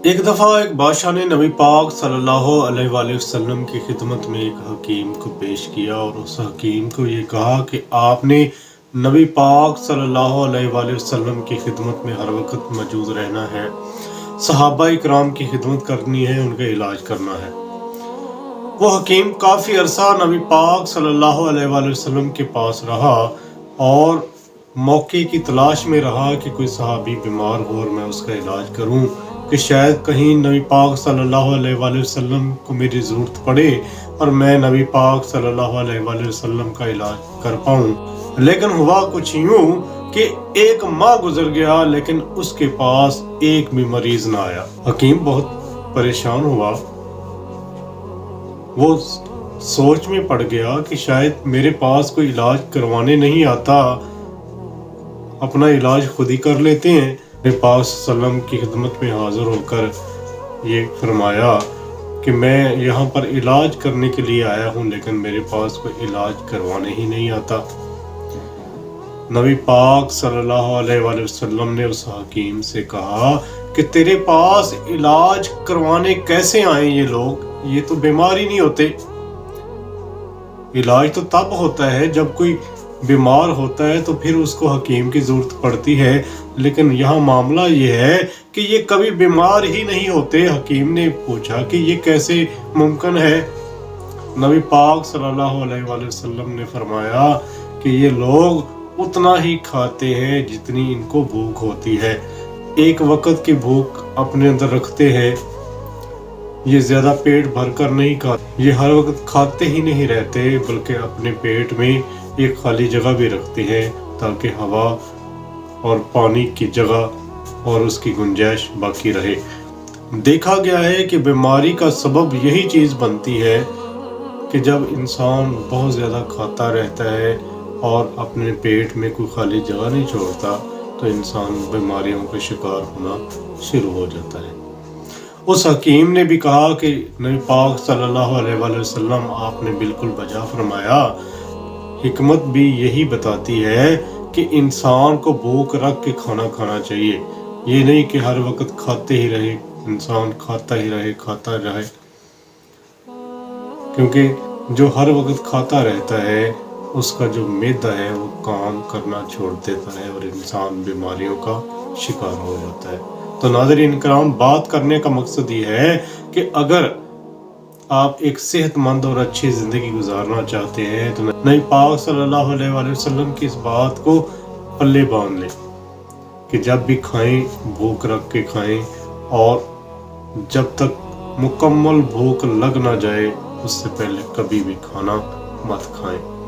एक दफ़ा एक बादशाह ने नबी पाक सल्लल्लाहु अलैहि वसल्लम की खिदमत में एक हकीम को पेश किया और उस हकीम को ये कहा कि आपने नबी पाक सल्लल्लाहु अलैहि वसल्लम की खिदमत में हर वक्त मौजूद रहना है, सहाबा इकराम की खिदमत करनी है, उनका इलाज करना है। वो हकीम काफ़ी अरसा नबी पाक सल्लल्लाहु अलैहि वसल्लम के पास रहा और मौके की तलाश में रहा कि कोई सहाबी बीमार हो और मैं उसका इलाज करूं, कि शायद कहीं नबी पाक सल्लल्लाहु अलैहि वसल्लम को मेरी ज़रूरत पड़े और मैं नबी पाक सल्लल्लाहु अलैहि वसल्लम का इलाज कर पाऊं। लेकिन हुआ कुछ यूं कि एक माह गुजर गया लेकिन उसके पास एक भी मरीज ना आया। हकीम बहुत परेशान हुआ। वो सोच में पड़ गया कि शायद मेरे पास कोई इलाज करवाने नहीं आता, अपना इलाज खुद ही कर लेते हैं। नबी पाक सल्लम की खिदमत में हाजिर होकर ये फरमाया कि मैं यहाँ पर इलाज करने के लिए आया हूँ लेकिन मेरे पास कोई इलाज करवाने ही नहीं आता। नबी पाक सल्लल्लाहु अलैहि वसल्लम ने उस हकीम से कहा कि तेरे पास इलाज करवाने कैसे आए ये लोग, ये तो बीमार ही नहीं होते। इलाज तो तब होता है जब कोई बीमार होता है तो फिर उसको हकीम की ज़रूरत पड़ती है, लेकिन यहाँ मामला ये है कि ये कभी बीमार ही नहीं होते। हकीम ने पूछा कि ये कैसे मुमकिन है। नबी पाक सल्लल्लाहु अलैहि वसल्लम ने फरमाया कि ये लोग उतना ही खाते हैं जितनी इनको भूख होती है, एक वक्त की भूख अपने अंदर रखते हैं। ये ज़्यादा पेट भर कर नहीं खाते, ये हर वक्त खाते ही नहीं रहते बल्कि अपने पेट में एक खाली जगह भी रखते हैं ताकि हवा और पानी की जगह और उसकी गुंजाइश बाकी रहे। देखा गया है कि बीमारी का सबब यही चीज़ बनती है कि जब इंसान बहुत ज़्यादा खाता रहता है और अपने पेट में कोई खाली जगह नहीं छोड़ता तो इंसान बीमारियों का शिकार होना शुरू हो जाता है। उस हकीम ने भी कहा कि नबी पाक सल्लल्लाहु अलैहि वसल्लम आपने बिल्कुल बजा फरमाया। हिकमत भी यही बताती है कि इंसान को भूख रख के खाना खाना चाहिए, ये नहीं कि हर वक्त खाते ही रहे, इंसान खाता ही रहे खाता रहे, क्योंकि जो हर वक्त खाता रहता है उसका जो मैदा है वो काम करना छोड़ देता है और इंसान बीमारियों का शिकार हो जाता है। तो नाज़रीन किराम, बात करने का मकसद ये है कि अगर आप एक सेहतमंद और अच्छी ज़िंदगी गुजारना चाहते हैं तो नबी पाक सल्लल्लाहु अलैहि वसल्लम की इस बात को पल्ले बांध लें कि जब भी खाएं भूख रख के खाएं और जब तक मुकम्मल भूख लग ना जाए उससे पहले कभी भी खाना मत खाएं।